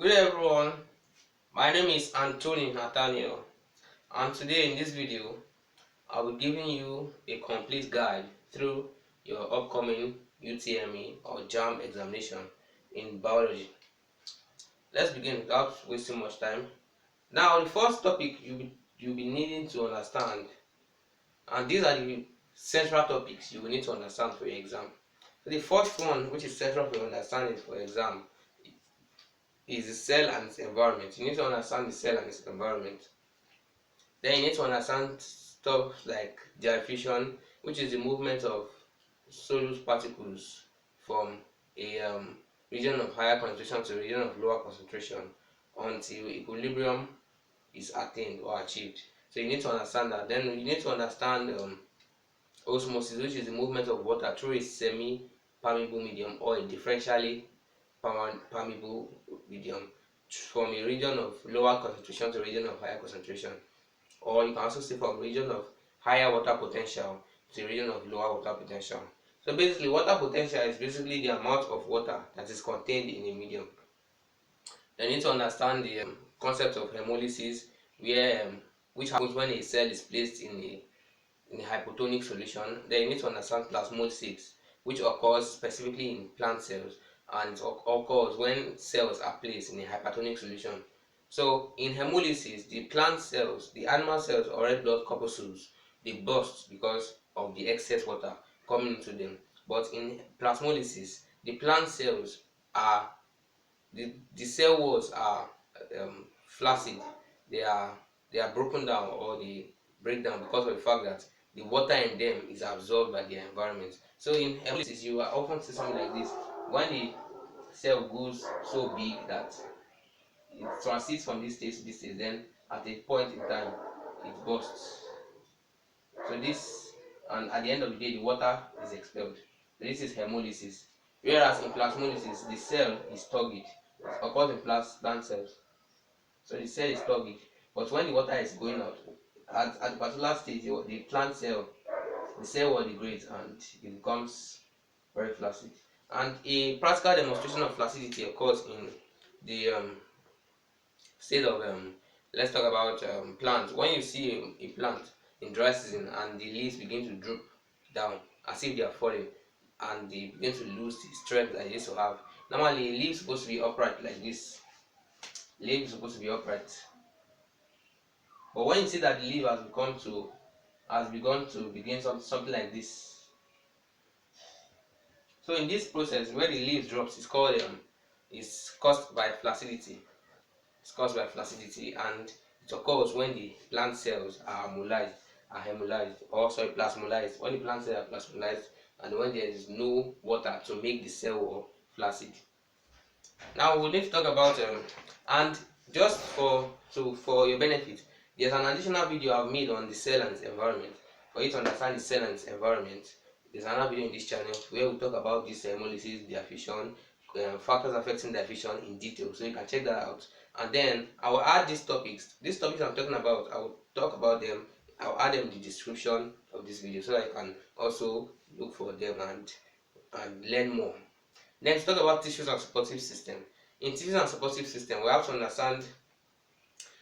Good everyone, my name is Anthony Nathaniel, and today in this video I'll be giving you a complete guide through your upcoming UTME or JAMB examination in biology. Let's begin without wasting much time. Now the first topic you'll be needing to understand, and these are the central topics you will need to understand for your exam. So the first one, which is central for your understanding for exam, is the cell and its environment. You need to understand the cell and its environment. Then you need to understand stuff like diffusion, which is the movement of solute particles from a region of higher concentration to a region of lower concentration until equilibrium is attained or achieved. So you need to understand that. Then you need to understand osmosis, which is the movement of water through a semi-permeable medium or a differentially permeable medium from a region of lower concentration to a region of higher concentration. Or you can also say from region of higher water potential to region of lower water potential. So basically, water potential is basically the amount of water that is contained in a medium. Then you need to understand the concept of hemolysis, which happens when a cell is placed in a hypotonic solution. Then you need to understand plasmolysis, which occurs specifically in plant cells, and it occurs when cells are placed in a hypertonic solution. So in hemolysis, the plant cells, the animal cells or red blood corpuscles, they burst because of the excess water coming into them. But in plasmolysis, the plant cells are the cell walls are flaccid. They are broken down, or they break down because of the fact that the water in them is absorbed by the environment. So in hemolysis, you are often see something like this when the cell goes so big that it transits from this stage to this stage, then at a point in time it bursts. So this, and at the end of the day, the water is expelled. So this is hemolysis. Whereas in plasmolysis, the cell is turgid. It occurs in plant cells. So the cell is turgid, but when the water is going out, at a particular stage, the plant cell, the cell wall degrades and it becomes very flaccid. And a practical demonstration of flaccidity occurs in the state of let's talk about plants. When you see a plant in dry season and the leaves begin to droop down as if they are falling, and they begin to lose the strength that they used to have. Normally, a leaf is supposed to be upright like this. Leaf is supposed to be upright, but when you see that the leaf has begun to begin something like this. So in this process, where the leaf drops, is called is caused by flaccidity. It's caused by flaccidity, and it occurs when the plant cells are hemolyzed, or sorry, plasmolyzed. When the plant cells are plasmolyzed, and when there is no water to make the cell wall flaccid. Now we need to talk about and just for your benefit, there's an additional video I've made on the cell and its environment. For you to understand the cell and its environment, there's another video in this channel where we talk about this hemolysis, diffusion, factors affecting diffusion in detail, so you can check that out. And then I will add these topics I'm talking about. I will talk about them. I'll add them in the description of this video so that you can also look for them and learn more. Next, talk about tissues and supportive system. In tissues and supportive system, we have to understand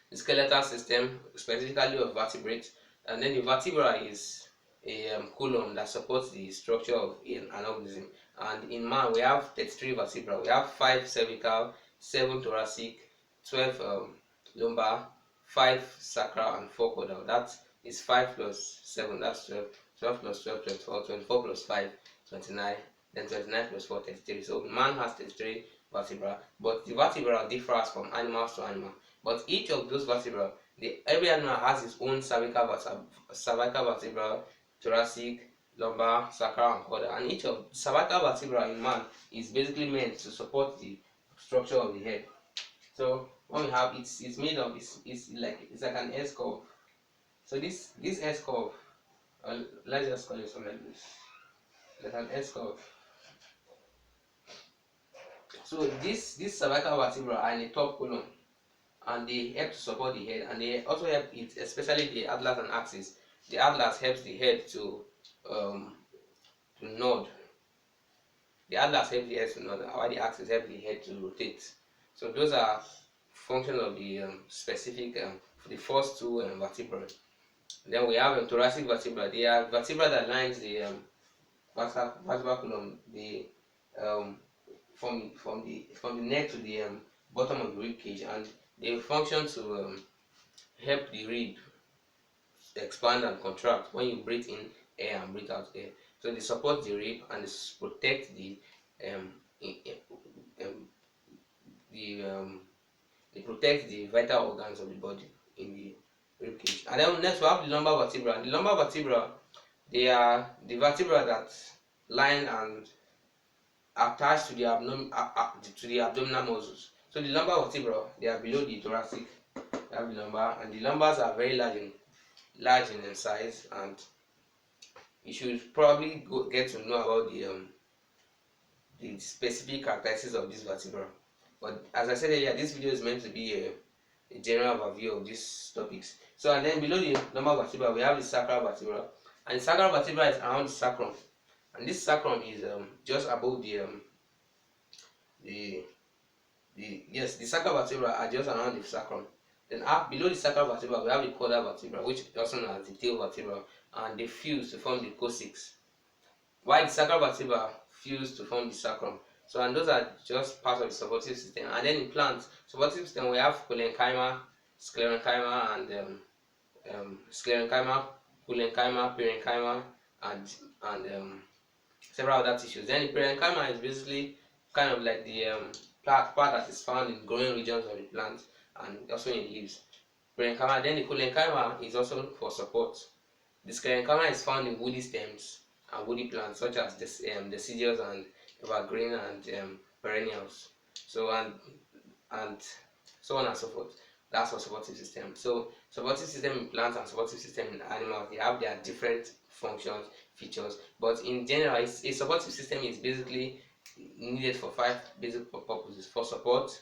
the skeletal system, specifically of vertebrates, and then the vertebra is a column that supports the structure of an organism. And in man, we have 33 vertebrae. We have 5 cervical, 7 thoracic, 12 lumbar, 5 sacral, and 4 caudal. That is 5 plus 7, that's 12. 12 plus 12, 24, 24 plus 5, 29. Then 29 plus 4, 33. So man has 33 vertebrae, but the vertebra differs from animals to animal. But each of those vertebrae, every animal has its own cervical vertebra, thoracic, lumbar, sacral, and caudal. And each of the cervical vertebra in man is basically meant to support the structure of the head. So what we have, it's made of it's like an S curve. So this S curve, let's just call it something like this. Like an S curve. So this cervical vertebra are in the top column, and they help to support the head, and they also help it, especially the atlas and axis. The atlas helps the head to nod. The atlas helps the head to nod, while the axis helps the head to rotate. So those are functions of the specific for the first two vertebrae. Then we have thoracic vertebra. They are vertebra that lines the vertebral column, the um, from the neck to the bottom of the rib cage, and they function to help the rib expand and contract when you breathe in air and breathe out air. So they support the rib and they protect um, um, the they protect the vital organs of the body in the rib cage. And then next we have the lumbar vertebra. The lumbar vertebra, they are the vertebra that line and attached to the abdominal muscles. So the lumbar vertebra, they are below the thoracic. We have the lumbar, and the lumbars are very large in size, and you should probably get to know about the specific characteristics of this vertebra. But as I said earlier, this video is meant to be a general overview of these topics. So and then below the lumbar vertebra, we have the sacral vertebra, and the sacral vertebra is around the sacrum, and this sacrum is just above the the sacral vertebra are just around the sacrum. Then up below the sacral vertebra, we have the caudal vertebra, which is also known as the tail vertebra, and they fuse to form the coccyx. While the sacral vertebra fuse to form the sacrum. So, and those are just parts of the supportive system. And then in plants, supportive system, we have parenchyma, sclerenchyma, and sclerenchyma, parenchyma, and several other tissues. Then the parenchyma is basically kind of like the part that is found in growing regions of the plant and also in leaves. Parenchyma. Then the parenchyma is also for support. The sclerenchyma is found in woody stems and woody plants such as deciduous and evergreen and perennials. So and so on and so forth. That's for supportive system. So supportive system in plants and supportive system in animals, they have their different functions, features, but in general, a supportive system is basically needed for 5 basic purposes: for support,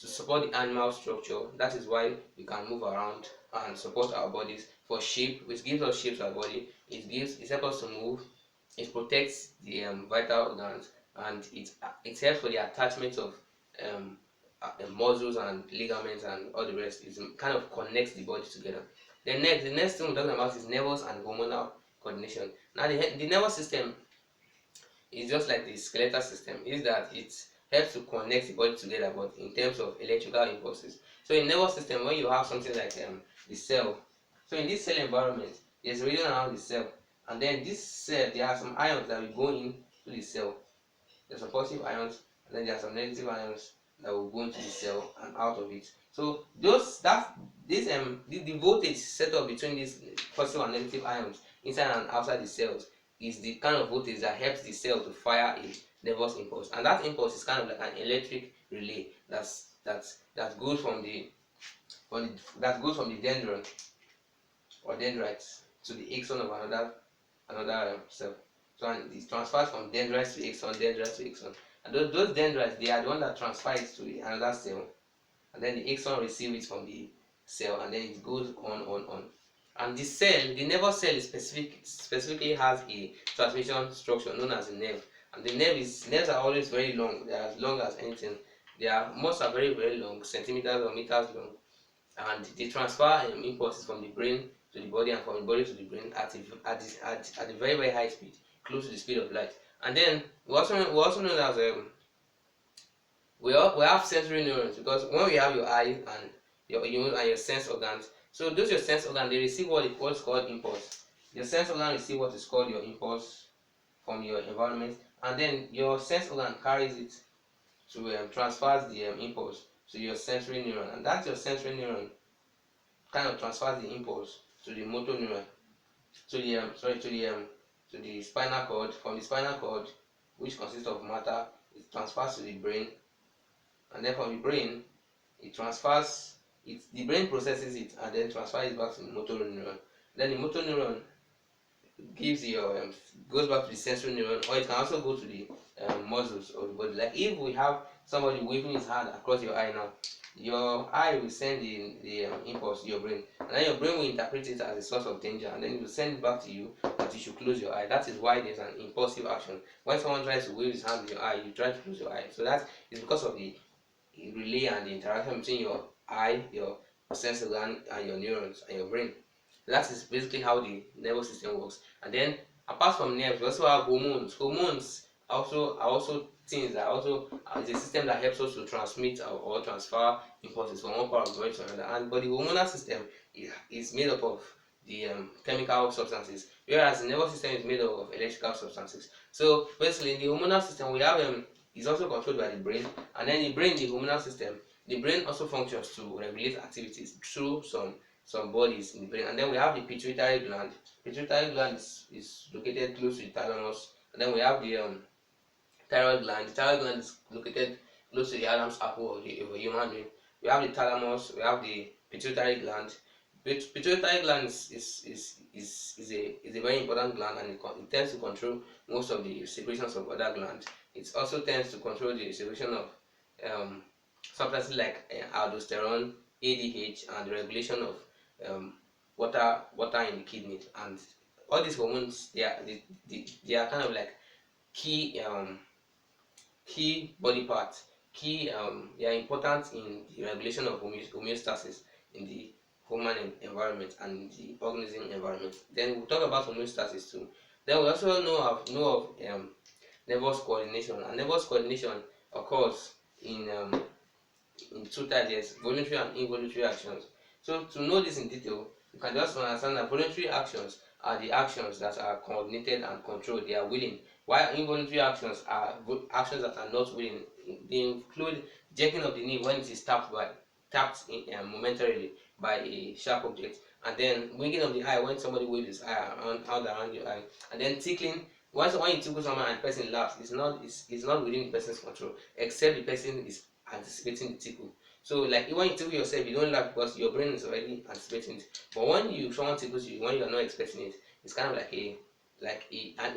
to support the animal structure, that is why we can move around and support our bodies; for shape, which gives us shape to our body, it helps us to move; it protects the vital organs; and it helps for the attachment of muscles and ligaments and all the rest. It kind of connects the body together. Then next, the next thing we're talking about is nervous and hormonal coordination. Now the nervous system is just like the skeletal system, is that it helps to connect the body together, but in terms of electrical impulses. So in nervous system, when you have something like the cell, so in this cell environment, there's a region around the cell, and then this cell, there are some ions that will go into the cell. There's some positive ions, and then there are some negative ions that will go into the cell and out of it. So the voltage set up between these positive and negative ions inside and outside the cells is the kind of voltage that helps the cell to fire a nervous impulse, and that impulse is kind of like an electric relay that goes from the dendron or dendrites to the axon of another cell. So and it transfers from dendrites to axon, dendrites to axon, and those dendrites, they are the one that transfer it to another cell, and then the axon receives it from the cell, and then it goes on. And the nervous cell is specifically has a transmission structure known as a nerve. And the nerves are always very long. They are as long as anything. Most are very, very long, centimeters or meters long, and they transfer impulses from the brain to the body and from the body to the brain at a very, very high speed, close to the speed of light. And then we also know that we have sensory neurons, because when we have your eye and your sense organs, so those your sense organs, they receive what's called impulse. Your sense organ receive what is called your impulse from your environment, and then your sense organ carries it to transfers the impulse to your sensory neuron, and that's your sensory neuron kind of transfers the impulse to the motor neuron, to the spinal cord. From the spinal cord, which consists of matter, it transfers to the brain, and then from the brain, the brain processes it and then transfers it back to the motor neuron. Then the motor neuron goes back to the sensory neuron, or it can also go to the muscles of the body. Like if we have somebody waving his hand across your eye now, your eye will send the impulse to your brain, and then your brain will interpret it as a source of danger, and then it will send it back to you that you should close your eye. That is why there's an impulsive action. When someone tries to wave his hand in your eye, you try to close your eye. So that is because of the relay and the interaction between your eye, your sensory gland, and your neurons and your brain. That is basically how the nervous system works. And then apart from nerves, we also have hormones. Hormones are also things that also is a system that helps us to transmit or transfer impulses from one part of the body to another. And but the hormonal system is made up of the chemical substances, whereas the nervous system is made up of electrical substances. So basically, in the hormonal system, we have is also controlled by the brain, and then the hormonal system, the brain also functions to regulate activities through some bodies in the brain. And then we have the pituitary gland. Pituitary gland is located close to the thalamus. And then we have the thyroid gland. The thyroid gland is located close to the Adam's apple of a human being. We have the thalamus. We have the pituitary gland. Pituitary gland is a very important gland, and it tends to control most of the secretions of other glands. It also tends to control the secretion of um, substances like aldosterone, ADH, and the regulation of water in the kidneys. And all these hormones, they are kind of like key key body parts, they are important in the regulation of homeostasis in the human environment and the organism environment. Then we'll talk about homeostasis too. Then we also know of nervous coordination, and nervous coordination occurs in two types: yes, voluntary and involuntary actions. So to know this in detail, you can just understand that voluntary actions are the actions that are coordinated and controlled. They are willing, while involuntary actions are actions that are not willing. They include jerking of the knee when it is momentarily by a sharp object, and then winking of the eye when somebody waves his eye around your eye, and then tickling. Once when you tickle someone and the person laughs, it's not within the person's control, except the person is anticipating the tickle. So like when you tickle yourself, you don't laugh because your brain is already anticipating it. But when someone tickles you when you are not expecting it, it's kind of an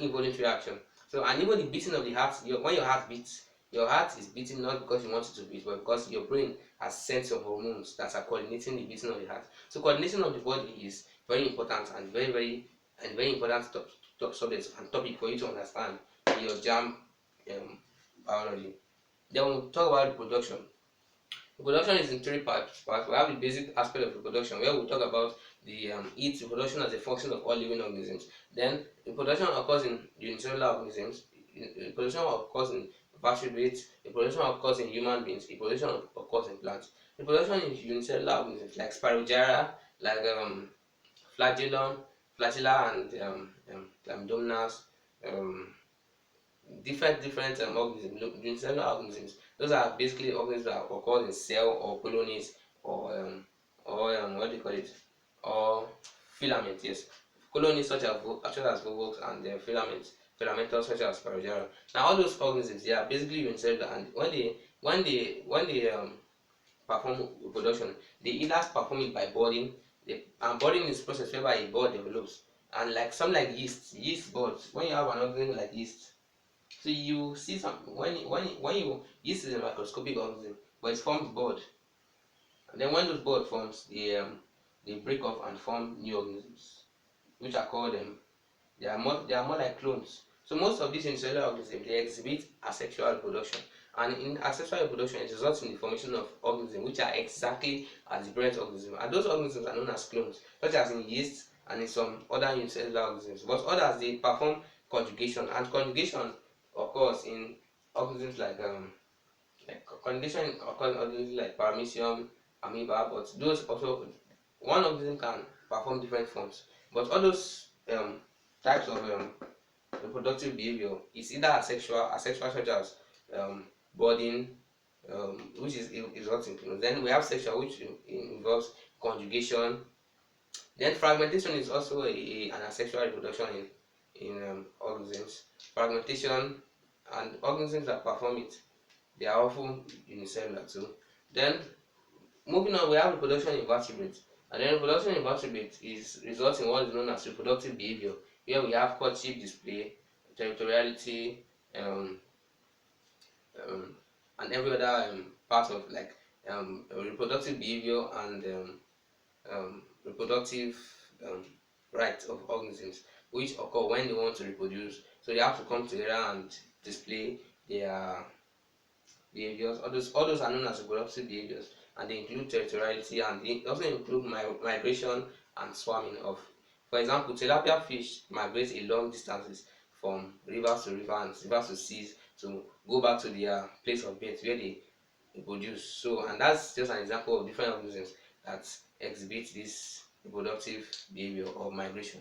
involuntary action. So and even the beating of the heart, when your heart beats, your heart is beating not because you want it to beat, but because your brain has sent some hormones that are coordinating the beating of the heart. So coordination of the body is very important and very important subject and topic for you to understand in your JAMB biology. Then we'll talk about reproduction. Reproduction is in three parts. We have the basic aspect of reproduction, where we talk about the its reproduction as a function of all living organisms. Then reproduction occurs in unicellular organisms. Reproduction occurs in vertebrates. Reproduction occurs in human beings. Reproduction occurs in plants. Reproduction in unicellular organisms like Spirogyra, like flagellum, flagella, and Chlamydomonas, um, different organisms, unicellular organisms. Those are basically organisms that occur in cell or colonies or what do you call it, or filament. Yes, colonies such as volvox, and filamentous such as Spirogyra. Now all those organisms, they are basically unicellular, and when they perform reproduction, they either perform it by budding. And budding is a process whereby a bud develops, and like yeast buds. When you have an organism like yeast, so you see some when you yeast is a microscopic organism, but it forms bud, and then when those bud forms, they break off and form new organisms, which are called they are more like clones. So most of these unicellular organisms, they exhibit asexual reproduction, and in asexual reproduction, it results in the formation of organisms which are exactly as the parent organism, and those organisms are known as clones, such as in yeast and in some other unicellular organisms. But others, they perform conjugation, and conjugation occurs in organisms conjugation occurs in organisms like paramecium, amoeba. But those also, one organism can perform different forms, but all those types of reproductive behavior is either asexual such as budding, which is what includes. Then we have sexual, which involves conjugation. Then fragmentation is also an asexual reproduction in organisms. Fragmentation, and organisms that perform it, they are often unicellular too. Then moving on, we have reproduction in vertebrates. And then reproduction in vertebrates results in what is known as reproductive behavior, where we have courtship, display, territoriality, um, um, and every other part of reproductive behavior and reproductive um, rights of organisms, which occur when they want to reproduce. So they have to come together and display their behaviors. All those are known as reproductive behaviors, and they include territoriality, and they also include migration and swarming of. For example, tilapia fish migrate a long distances from rivers to river and rivers to seas to go back to their place of birth where they reproduce. So, and that's just an example of different organisms that exhibit this reproductive behavior of migration.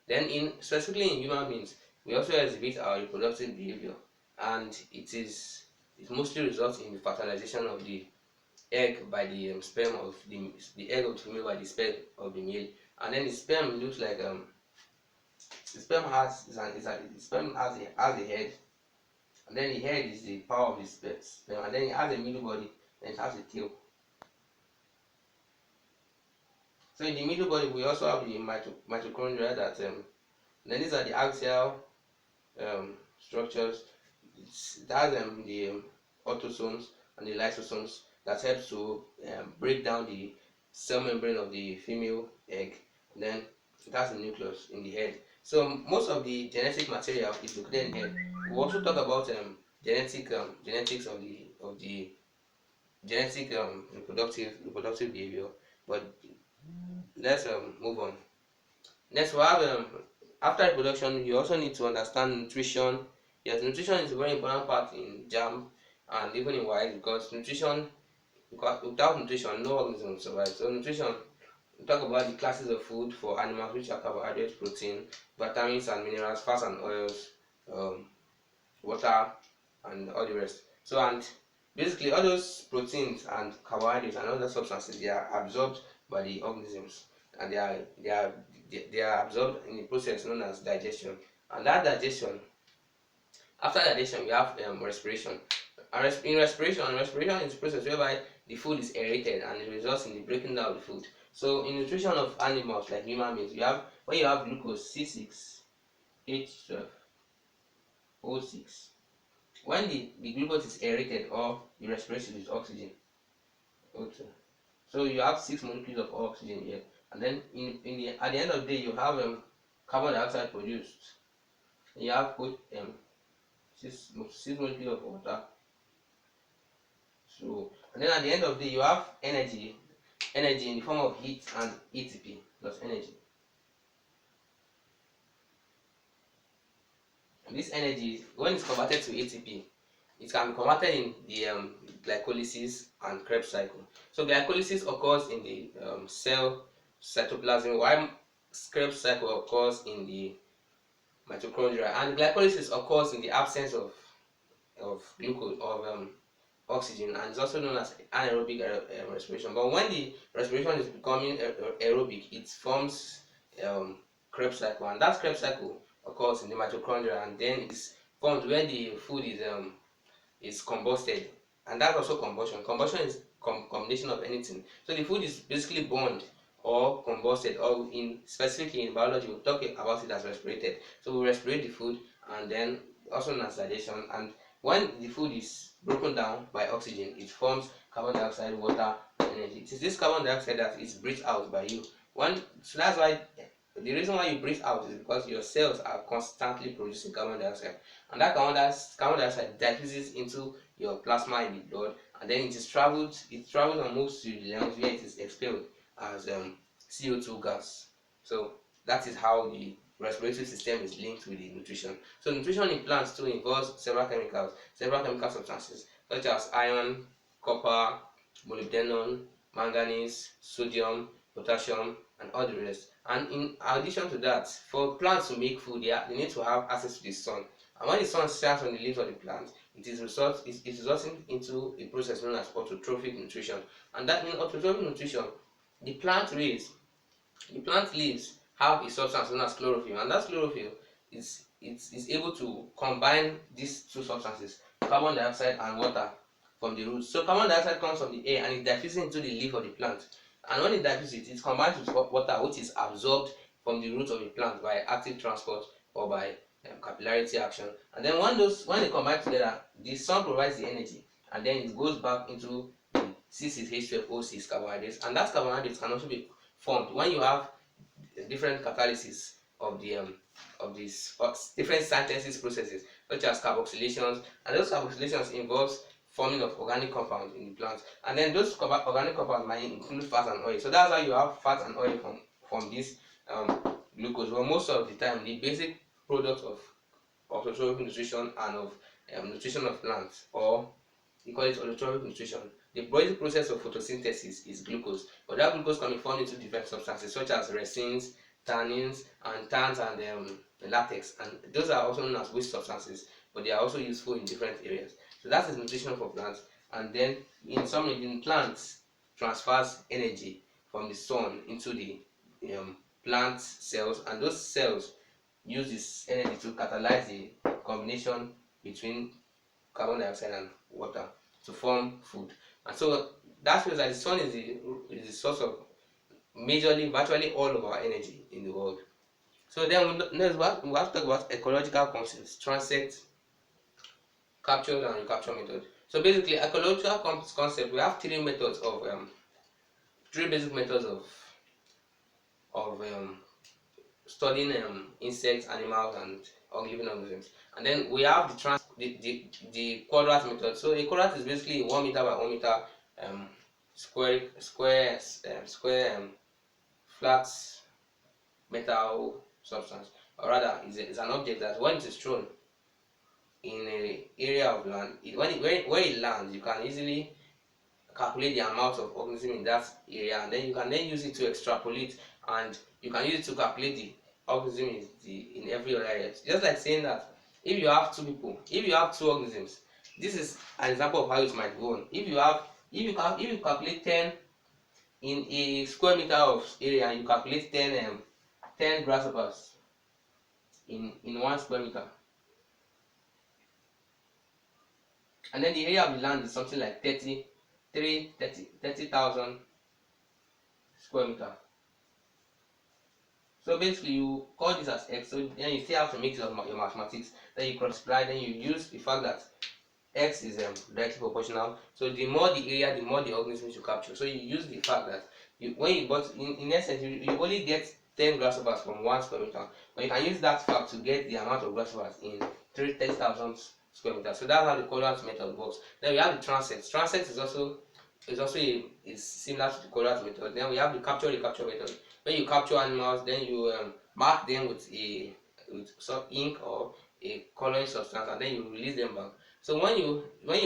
Then, specifically in human beings, we also exhibit our reproductive behavior, and it mostly results in the fertilization of the egg by the sperm of the egg of the female by the sperm of the male, and then the sperm looks like the sperm has a head, and then the head is the power of the sperm, and then it has a middle body, then it has a tail. So in the middle body, we also have the mitochondria that then these are the axial structures. It has the autosomes and the lysosomes that helps to break down the cell membrane of the female egg. And then it has a nucleus in the head. So most of the genetic material is located in the head. We also talk about genetics of the genetic reproductive behavior. But let's move on. Next, we have after reproduction, you also need to understand nutrition. Yes, nutrition is a very important part in JAMB and even in WAEC, because without nutrition, no organism will survive. So nutrition, we talk about the classes of food for animals, which are carbohydrates, protein, vitamins and minerals, fats and oils, water, and all the rest. So, and basically all those proteins and carbohydrates and other substances, they are absorbed by the organisms, and they are absorbed in the process known as digestion. And that digestion, after digestion, we have respiration. And respiration is a process whereby the food is aerated and it results in the breaking down of the food. So in nutrition of animals like human beings, when you have glucose C6H12O6, when the glucose is aerated or the respiration is oxygen, O2. So you have 6 molecules of oxygen here, and then at the end of the day you have carbon dioxide produced. You have six molecules of water. So, and then at the end of the day you have energy in the form of heat and ATP plus energy. And this energy, when it's converted to ATP, it can be converted in the glycolysis and Krebs cycle. So glycolysis occurs in the cell cytoplasm, while Krebs cycle occurs in the mitochondria, and glycolysis occurs in the absence of glucose oxygen, and it's also known as anaerobic respiration. But when the respiration is becoming aerobic, it forms Krebs cycle, and that Krebs cycle occurs in the mitochondria, and then it's formed when the food is combusted, and that's also combustion. Combustion is combination of anything. So the food is basically burned or combusted, or specifically in biology we'll talk about it as respirated. So we respirate the food, and then also known as digestion. And when the food is broken down by oxygen, it forms carbon dioxide, water, and energy. It is this carbon dioxide that is breathed out by you. So that's why the reason why you breathe out is because your cells are constantly producing carbon dioxide, and that carbon dioxide diffuses into your plasma in the blood, and then it travels and moves to the lungs, where it is expelled as CO2 gas. So that is how the respiratory system is linked with the nutrition. So nutrition in plants too involves several chemical substances such as iron, copper, molybdenum, manganese, sodium, potassium, and all the rest. And in addition to that, for plants to make food, they need to have access to the sun. And when the sun shines on the leaves of the plant, it is resulting into a process known as autotrophic nutrition. And that in autotrophic nutrition, the plant leaves have a substance known as chlorophyll, and that chlorophyll is able to combine these two substances, carbon dioxide and water, from the roots. So carbon dioxide comes from the air and it diffuses into the leaf of the plant. And when it diffuses, it combines with water, which is absorbed from the root of the plant by active transport or by capillarity action. And then when they combine together, the sun provides the energy, and then it goes back into the C6H12O6 carbohydrates, and that carbohydrates can also be formed when you have different catalysis of these different synthesis processes, such as carboxylations, and those carboxylations involves forming of organic compounds in the plants, and then those organic compounds might include fat and oil. So that's how you have fat and oil from this glucose. But most of the time, the basic product of autotrophic nutrition and of nutrition of plants, or we call it autotrophic nutrition. The basic process of photosynthesis is glucose, but that glucose can be formed into different substances such as resins, tannins, and latex, and those are also known as waste substances, but they are also useful in different areas. So that is nutrition for plants. And then in plants transfers energy from the sun into the plant cells, and those cells use this energy to catalyze the combination between carbon dioxide and water to form food. And so that shows that the sun is the source of majorly, virtually all of our energy in the world. So then next we have to talk about ecological concepts: transect, capture, and recapture method. So basically, ecological concept, we have three basic methods of studying insects, animals, and living organisms. And then we have the quadrat method. So a quadrat is basically 1 meter by 1 meter square flat metal substance, or rather is an object that when it is thrown in an area of land, when it lands, you can easily calculate the amount of organism in that area, and then you can then use it to extrapolate, and you can use it to calculate the organism in every other area. Just like saying that if you have two organisms, this is an example of how it might go on. If you calculate 10 in a square meter of area, and you calculate 10 grasshoppers in 1 square meter, and then the area of the land is something like 30,000 square meter. So basically, you call this as x. So then you still have to make your mathematics. Then you multiply. Then you use the fact that x is directly proportional. So the more the area, the more the organisms you capture. So you use the fact that in essence, you only get 10 grasshoppers from 1 square meter, but you can use that fact to get the amount of grasshoppers in 30,000 square meters. So that's how the quadrant method works. Then we have the transect. Transect is similar to the quadrant method. Then we have the capture recapture method. When you capture animals, then you mark them with some ink or a coloring substance, and then you release them back. So when you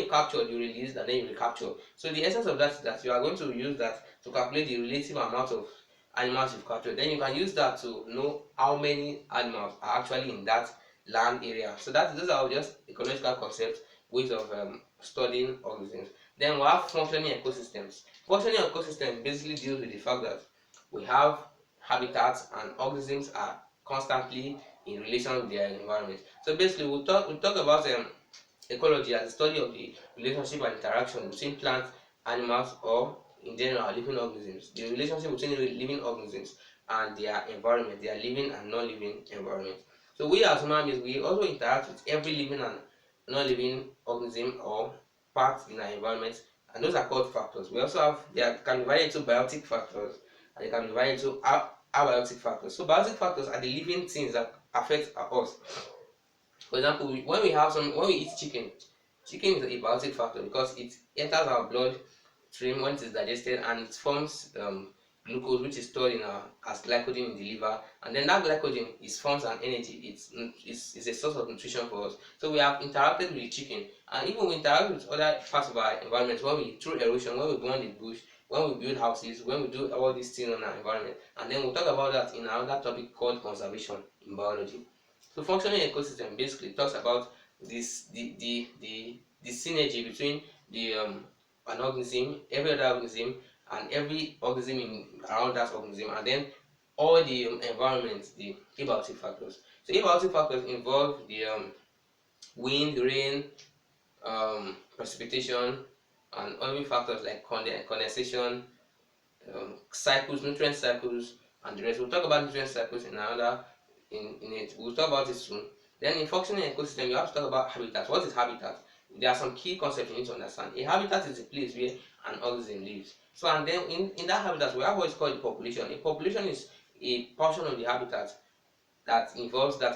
capture, you release, and then you recapture. So the essence of that is that you are going to use that to calculate the relative amount of animals you've captured. Then you can use that to know how many animals are actually in that land area. So those are just ecological concepts, ways of studying organisms. Then we have functioning ecosystems. Functioning ecosystems basically deals with the fact that we have habitats, and organisms are constantly in relation with their environment. So basically, we'll talk about ecology as the study of the relationship and interaction between plants, animals, or in general living organisms. The relationship between living organisms and their environment, their living and non-living environment. So we as human beings, we also interact with every living and non-living organism or part in our environment, and those are called factors. We also have, they can be divided into biotic factors, and they can be divided into abiotic factors. So biotic factors are the living things that affect us. For example, when we eat chicken is a biotic factor because it enters our blood stream when it is digested, and it forms glucose, which is stored as glycogen in the liver, and then that glycogen forms an energy. It's a source of nutrition for us. So we have interacted with the chicken, and even we interact with other parts of our environment through erosion, when we burn the bush, when we build houses, when we do all these things on our environment. And then we'll talk about that in another topic called conservation in biology. So functioning ecosystem basically talks about the synergy between an organism, every other organism, and every organism around that organism, and then all the environment, the abiotic factors. So abiotic factors involve the wind, rain, precipitation, and other factors like condensation, cycles, nutrient cycles, and the rest. We'll talk about nutrient cycles in another in it. We'll talk about it soon. Then in functioning ecosystem, you have to talk about habitat. What is habitat? There are some key concepts you need to understand. A habitat is a place where an organism lives. So, and then in that habitat, we have what is called a population. A population is a portion of the habitat that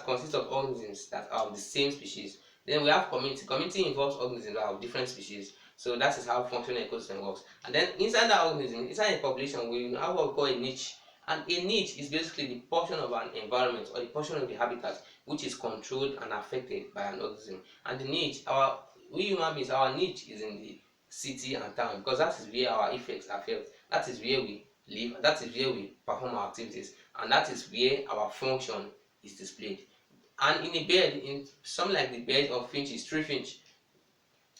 consists of organisms that are of the same species. Then we have community. Community involves organisms that are of different species. So that is how functional ecosystem works. And then inside that organism, inside a population, we have what we call a niche. And a niche is basically the portion of an environment or the portion of the habitat which is controlled and affected by an organism. And the niche, we human beings, our niche is in the city and town, because that is where our effects are felt. That is where we live. That is where we perform our activities, and that is where our function is displayed. And in a bed, in something like the bed of finches, tree finch,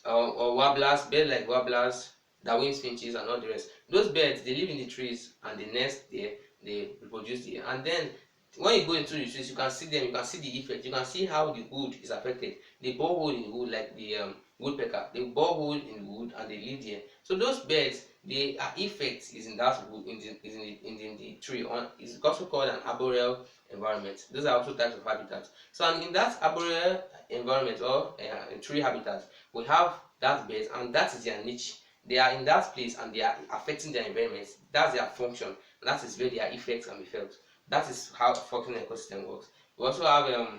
or warblers, birds like warblers, Darwin's finches, and all the rest. Those birds, they live in the trees and they nest there, they reproduce there. And then when you go into the trees, you can see them, you can see the effect, you can see how the wood is affected. They bore hole in the wood like the woodpecker. They bore hole in the wood and they live there. So those birds, their effect is in that wood, in the tree. It's also called an arboreal environment. Those are also types of habitats. So and in that arboreal environment or tree habitat, we have that base, and that is their niche. They are in that place and they are affecting their environment. That's their function. That is where their effects can be felt. That is how functional ecosystem works. We also have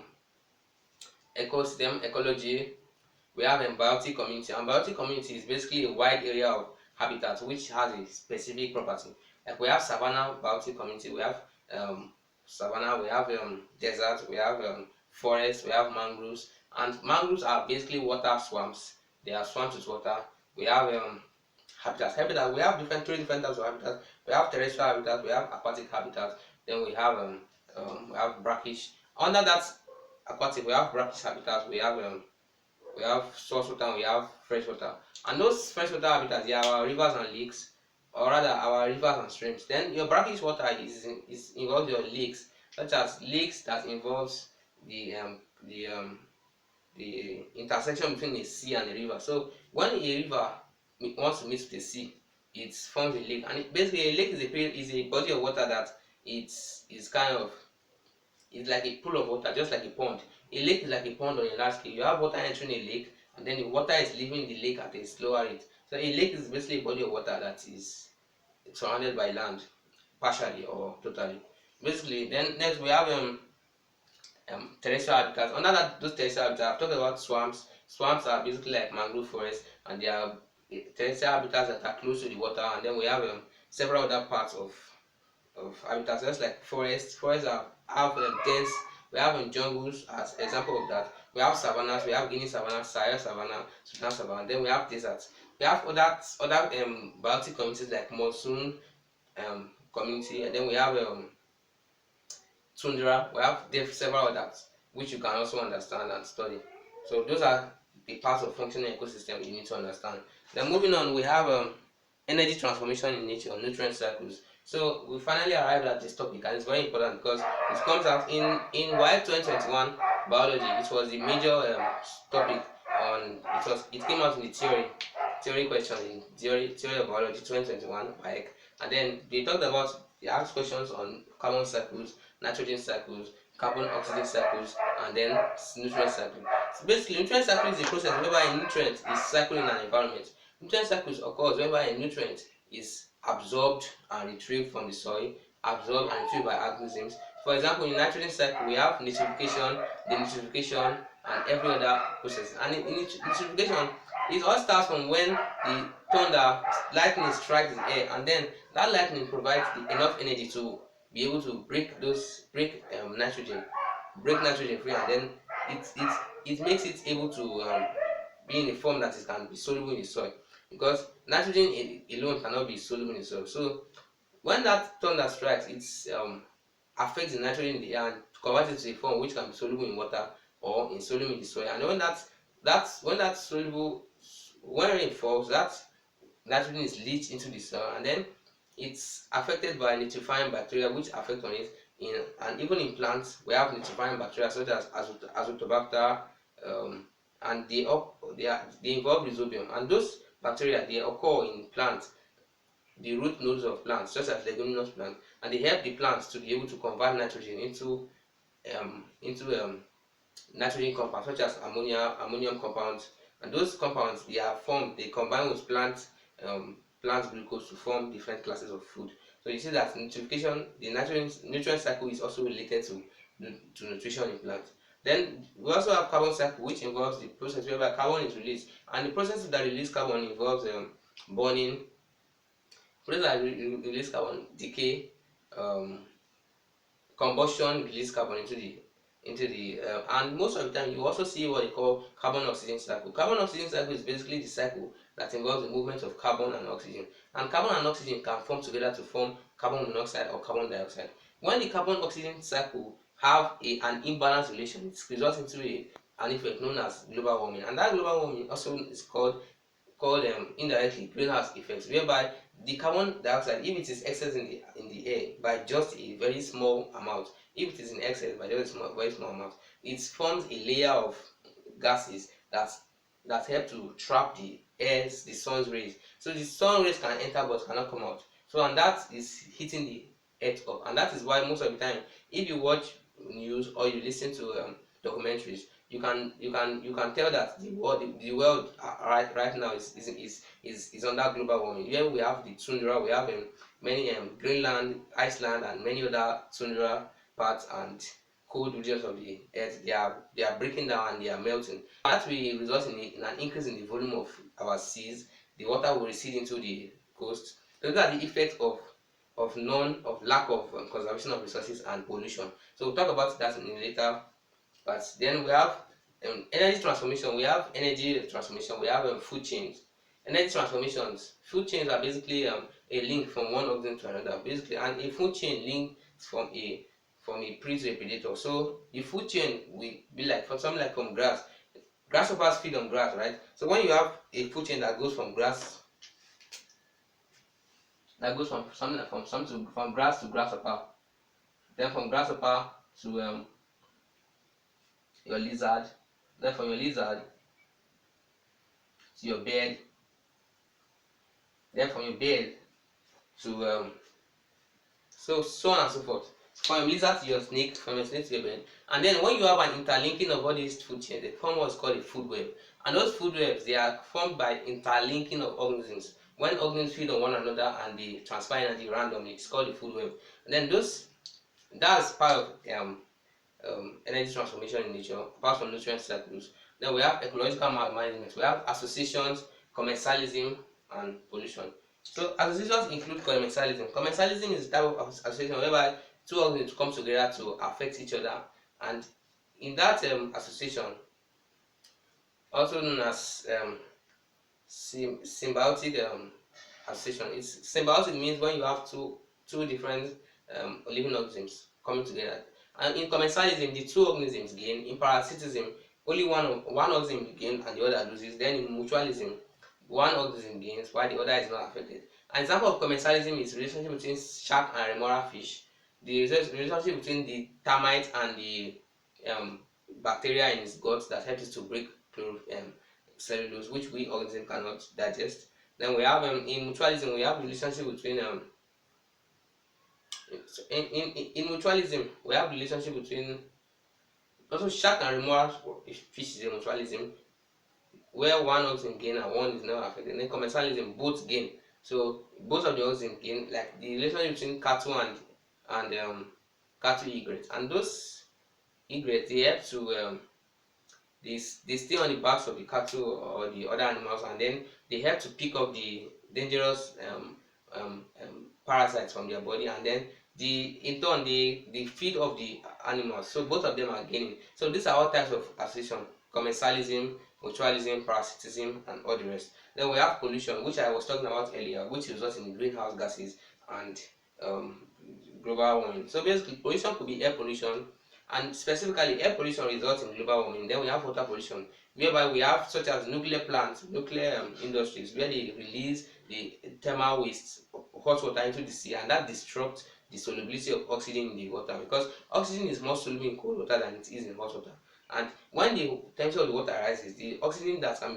ecosystem, ecology. We have biotic community, and biotic community is basically a wide area of habitat which has a specific property. Like we have savanna biotic community, we have savanna, we have desert, we have forest, we have mangroves, and mangroves are basically water swamps. They are swamps with water. We have habitats. We have three different types of habitats. We have terrestrial habitat, we have aquatic habitat, then we have brackish. Under that aquatic, we have brackish habitat, we have source water, and we have fresh water. And those fresh water habitats, they are our rivers and lakes, or rather our rivers and streams. Then your brackish water is involves your lakes, such as lakes that involves the intersection between a sea and a river. So when a river wants to meet with the sea, it forms a lake. And basically a lake is a body of water that is kind of, it's like a pool of water, just like a pond. A lake is like a pond on a large scale. You have water entering a lake, and then the water is leaving the lake at a slower rate. So a lake is basically a body of water that is surrounded by land, partially or totally. Basically, then next we have terrestrial habitats. Under those terrestrial habitats, I've talked about swamps. Swamps are basically like mangrove forests, and they are terrestrial habitats that are close to the water. And then we have several other parts of habitats, just like forests. Forests have dense. We have jungles as example of that. We have savannas. We have Guinea savanna, Sahel savanna, Sudan savanna. Then we have deserts. We have other biotic communities like monsoon community, and then we have tundra. We have several others which you can also understand and study. So those are the parts of functional ecosystem you need to understand. Then moving on, we have energy transformation in nature, nutrient cycles. So we finally arrived at this topic, and it's very important because it comes out in WAEC 2021 biology. It was the major topic on it came out in the theory question in theory of biology 2021 WAEC, and then they asked questions on carbon cycles, nitrogen cycles, carbon oxygen cycles, and then nutrient cycle. So basically, nutrient cycle is a process whereby a nutrient is cycling in an environment. Nutrient cycles occurs whereby a nutrient is absorbed and retrieved from the soil, absorbed and retrieved by organisms. For example, in nitrogen cycle, we have nitrification, denitrification, and every other process. And in nitrification, it all starts from when the lightning strikes the air, and then that lightning provides enough energy to be able to break nitrogen, free, and then it makes it able to be in a form that can be soluble in the soil, because nitrogen alone cannot be soluble in the soil. So when that thunder strikes, it affects the nitrogen in the air and converts it to a form which can be soluble in water or insoluble in the soil. And when rain falls, that nitrogen is leached into the soil, and then it's affected by nitrifying bacteria which affect on it. And even in plants, we have nitrifying bacteria such as azotobacter, and they involve rhizobium, and those bacteria, they occur in plants, the root nodes of plants such as leguminous plants, and they help the plants to be able to convert nitrogen into nitrogen compounds such as ammonium compounds. And those compounds, they combine with plant glucose to form different classes of food. So you see that the nutrient cycle is also related to nutrition in plants. Then we also have carbon cycle, which involves the process whereby carbon is released, and the process that release carbon involves burning. Process that release carbon, decay, um, combustion, release carbon into the and most of the time you also see what they call carbon oxygen cycle. Carbon oxygen cycle is basically the cycle that involves the movement of carbon and oxygen, and carbon and oxygen can form together to form carbon monoxide or carbon dioxide. When the carbon oxygen cycle have an imbalance relation, it results into an effect known as global warming, and that global warming also is called indirectly greenhouse effects, whereby the carbon dioxide, if it is excess in the air by just a very small amount, if it is in excess by just a very small amount, it forms a layer of gases that help to trap the sun's rays. So the sun rays can enter but cannot come out. So and that is hitting the earth up, and that is why most of the time, if you watch news or you listen to documentaries, you can tell that the world right now is under global warming. Here we have the tundra, we have many Greenland, Iceland, and many other tundra parts and cold regions of the earth. They are breaking down and they are melting. That will result in an increase in the volume of our seas. The water will recede into the coast. So those are the effects of lack of conservation of resources and pollution. So we'll talk about that in a later. But then we have energy transformation, we have energy transformation, we have food chains. Energy transformations, food chains are basically a link from one organism to another, basically, and a food chain links from a prey to a predator. So the food chain will be like from something like from grass. Grasshoppers feed on grass, right? So when you have a food chain that goes from grass, that goes from something like from grass to grasshopper, then from grasshopper to your lizard, then from your lizard to your bird, then from your bird to so on and so forth. From your lizard to your snake, from your snake to your bird. And then when you have an interlinking of all these food chains, they form what's called a food web. And those food webs, they are formed by interlinking of organisms. When organisms feed on one another and they transfer energy randomly, it's called a food web. And then that's part of energy transformation in nature, apart from nutrient cycles. Then we have ecological management, we have associations, commercialism, and pollution. So associations include commensalism. Commensalism is a type of association whereby two organisms come together to affect each other, and in that association, also known as symbiotic association. It's symbiotic means when you have two different living organisms coming together. And in commensalism, the two organisms gain. In parasitism, only one organism gains and the other loses. Then in mutualism, one organism gains while the other is not affected. An example of commensalism is the relationship between shark and remora fish, the relationship between the termite and the um, bacteria in its gut that helps it to break cellulose, which we organism cannot digest. Then we have in mutualism, we have relationship between in mutualism, we have relationship between also shark and remora fish is a mutualism where one organism gain and one is not affected. Then commensalism, both gain. So both of the organisms gain, like the relationship between cattle and cattle egrets, and those egrets they help to they stay on the backs of the cattle or the other animals, and then they help to pick up the dangerous parasites from their body, and then in turn they feed off the animals. So both of them are gaining. So these are all types of association: commensalism, mutualism, parasitism, and all the rest. Then we have pollution, which I was talking about earlier, which results in greenhouse gases and um, global warming. So basically, pollution could be air pollution, and specifically air pollution results in global warming. Then we have water pollution, whereby we have such as nuclear plants, nuclear industries, where they release the thermal waste, hot water into the sea, and that disrupts the solubility of oxygen in the water, because oxygen is more soluble in cold water than it is in hot water. And when the temperature of the water rises, the oxygen that can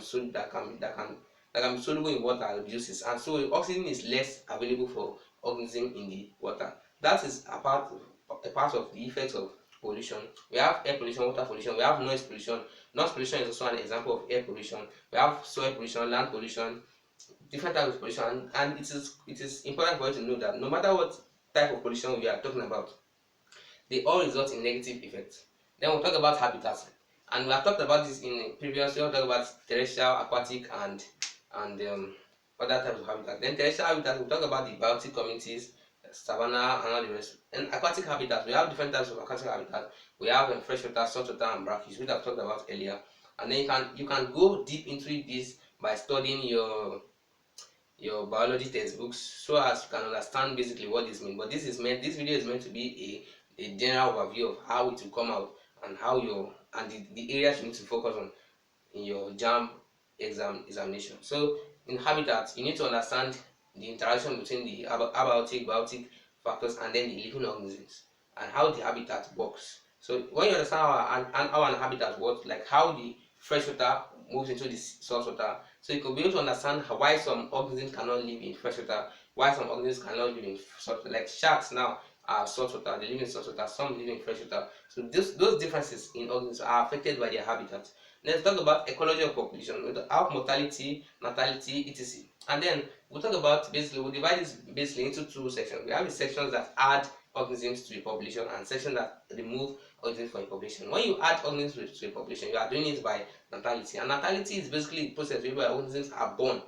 be soluble in water reduces, and so oxygen is less available for organisms in the water. That is a part of the effects of pollution. We have air pollution, water pollution, we have noise pollution. Noise pollution is also an example of air pollution. We have soil pollution, land pollution, different types of pollution, and it is important for you to know that no matter what type of pollution we are talking about, they all result in negative effects. Then we'll talk about habitats, and we have talked about this in previous. We'll talk about terrestrial, aquatic, and other types of habitats. Then terrestrial habitats, we'll talk about the biotic communities, savanna, and all the rest. And aquatic habitats, we have different types of aquatic habitats. We have freshwater, saltwater, and brackish, which I've talked about earlier. And then you can go deep into this by studying your biology textbooks, so as you can understand basically what this means. But this video is meant to be a general overview of how it will come out, and how the areas you need to focus on in your JAMB examination. So in habitats, you need to understand the interaction between the abiotic, biotic factors, and then the living organisms, and how the habitat works. So when you understand how an habitat works, like how the freshwater moves into the saltwater, so you could be able to understand why some organisms cannot live in freshwater, why some organisms cannot live in saltwater. Like sharks now are saltwater, they live in saltwater, some live in freshwater. So those differences in organisms are affected by their habitat. Let's talk about ecology of population. We'll have mortality, natality, etc. And then we'll talk about, basically, we'll divide this basically into two sections. We have the sections that add organisms to a population, and sections that remove organisms from a population. When you add organisms to a population, you are doing it by natality. And natality is basically the process whereby organisms are born.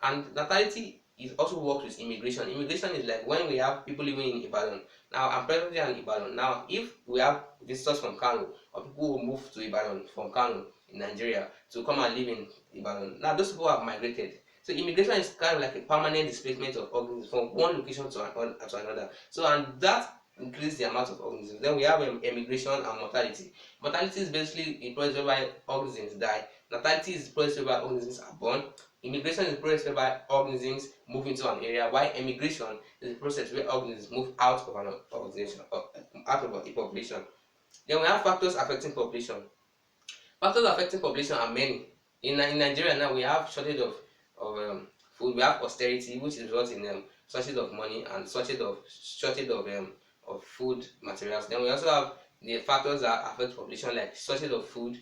And natality is also works with immigration. Immigration is like when we have people living in Ibadan. Now I'm presently in Ibadan. Now if we have visitors from Kano, or people who move to Ibadan from Kano in Nigeria to come and live in Ibadan, now those people have migrated. So immigration is kind of like a permanent displacement of organisms from one location to another. So, and that increases the amount of organisms. Then we have emigration and mortality. Mortality is basically a process whereby organisms die. Natality is the process whereby organisms are born. Immigration is the process whereby organisms move into an area, while emigration is the process where organisms move out of an organization, or out of a population. Then we have factors affecting population. Factors affecting population are many. In Nigeria now, we have shortage of food. We have austerity, which results in shortage of money and shortage of food materials. Then we also have the factors that affect population, like shortage of food,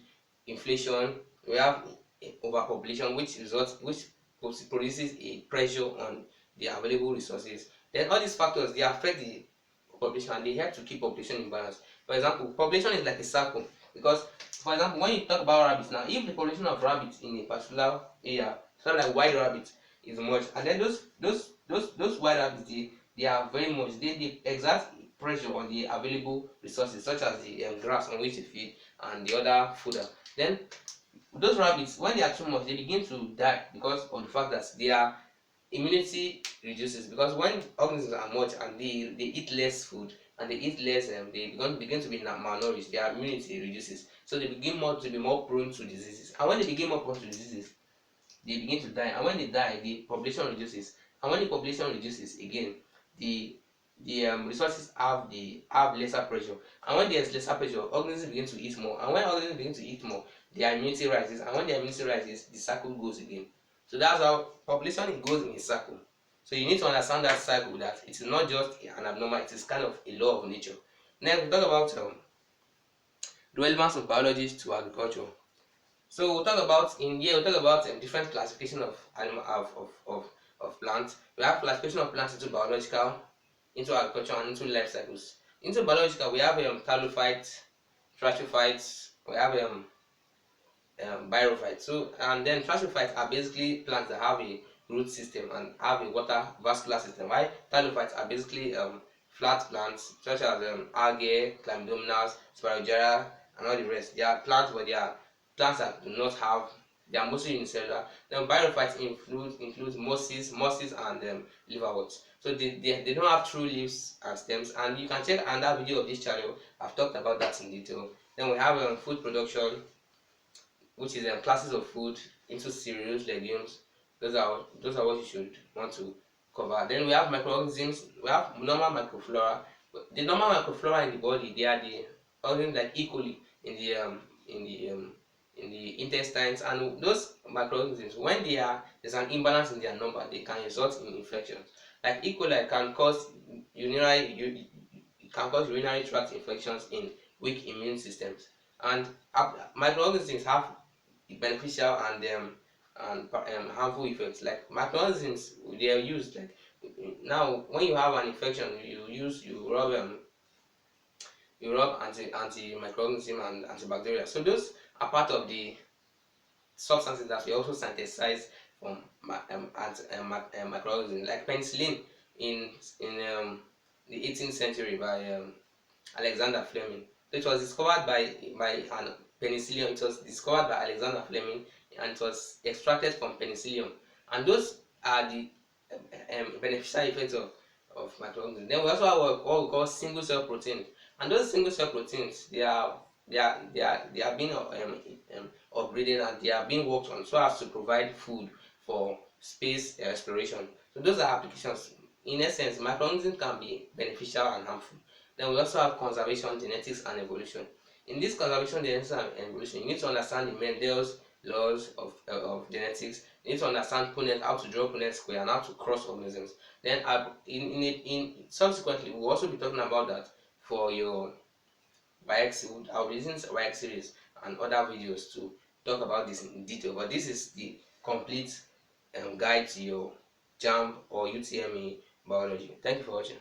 inflation. We have overpopulation, which produces a pressure on the available resources. Then all these factors, they affect the population, and they help to keep population in balance. For example, population is like a circle, because for example, when you talk about rabbits now, if the population of rabbits in a particular area, something like white rabbit, is much, and then those white rabbits, they are very much, they exert pressure on the available resources, such as the grass on which they feed and the other fodder. Then those rabbits, when they are too much, they begin to die because of the fact that their immunity reduces. Because when organisms are much and they eat less food, and they eat less, they begin to be malnourished, their immunity reduces. So they begin to be more prone to diseases. And when they begin more prone to diseases, they begin to die. And when they die, the population reduces. And when the population reduces again, the resources have lesser pressure. And when there's lesser pressure, organisms begin to eat more. And when organisms begin to eat more, their immunity rises. And when their immunity rises, the cycle goes again. So that's how population goes in a circle. So you need to understand that cycle, that it is not just an abnormal, it is kind of a law of nature. Next, we talk about the relevance of biology to agriculture. So we'll talk about different classification of animal of plants. We have classification of plants into biological, into agriculture, and into life cycles. Into biological, we have thallophytes, trachophytes, we have birophytes. So, and then trachophytes are basically plants that have a root system and have a water vascular system, while thallophytes are basically flat plants such as algae, chlamydomonas, spirogyra, and all the rest. They are plants, but they are plants that do not have, they are mostly unicellular. Then birophytes include mosses, and liverworts. So they don't have true leaves and stems, and you can check another video of this channel. I've talked about that in detail. Then we have food production, which is classes of food into cereals, legumes. Those are what you should want to cover. Then we have microorganisms. We have normal microflora. The normal microflora in the body, they are the organisms like E. coli in the intestines, and those microorganisms, when there's an imbalance in their number, they can result in infections. Like E. coli can cause urinary tract infections in weak immune systems. And microorganisms have beneficial and harmful effects. Like microorganisms, they are used, like now when you have an infection, you rub you rub antimicroorganism and antibacterial. So those are part of the substances that we also synthesize from microorganisms, like penicillin in the 18th century by Alexander Fleming. So it was discovered by an penicillium. It was discovered by Alexander Fleming, and it was extracted from penicillium. And those are the beneficial effects of microorganisms. Then we also have what we call single cell proteins, and those single cell proteins they are being upgraded, and they are being worked on so as to provide food for space exploration. So those are applications. In essence, microorganisms can be beneficial and harmful. Then we also have conservation, genetics, and evolution. In this conservation, genetics, and evolution, you need to understand the Mendel's laws of genetics. You need to understand Punnett, how to draw Punnett square, and how to cross organisms. Then in subsequently, we'll also be talking about that for your WAEC. I'll be using WAEC series and other videos to talk about this in detail. But this is the complete guide to your JAMB or UTME biology. Thank you for watching.